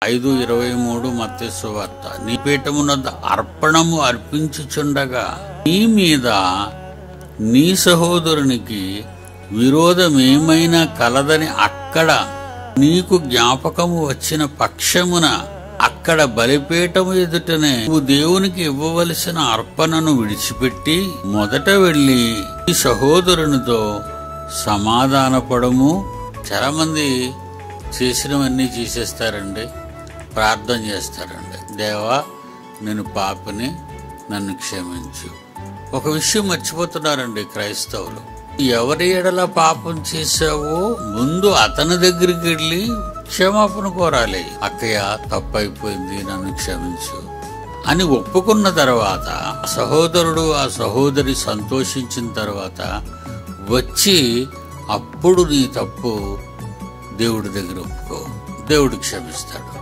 5:23 మత్తయి సువార్త. నీ పీఠమునొద్ద అర్పణము అర్పించుచుండగా నీ మీద నీ సహోదరునికి విరోధమేమైనా కలదని అక్కడ నీకు జ్ఞాపకము వచ్చిన పక్షమున అక్కడ బలిపీఠము ఎదుటనే నువ్వు దేవునికి ఇవ్వవలసిన అర్పణను విడిచిపెట్టి మొదట వెళ్లి నీ సహోదరునితో సమాధానపడము. చాలా మంది చేసినవన్నీ చేసేస్తారండి, ప్రార్థన చేస్తారండి, దేవా నేను పాపిని, నన్ను క్షమించు. ఒక విషయం మర్చిపోతున్నారండి క్రైస్తవులు. ఎవరి ఎడల పాపం చేశావో ముందు అతని దగ్గరికి వెళ్ళి క్షమాపణ కోరాలి. అక్కయ్య తప్పైపోయింది, నన్ను క్షమించు అని ఒప్పుకున్న తర్వాత సహోదరుడు ఆ సహోదరి సంతోషించిన తర్వాత వచ్చి అప్పుడు నీ తప్పు దేవుడి దగ్గర ఒప్పుకో, దేవుడు క్షమిస్తాడు.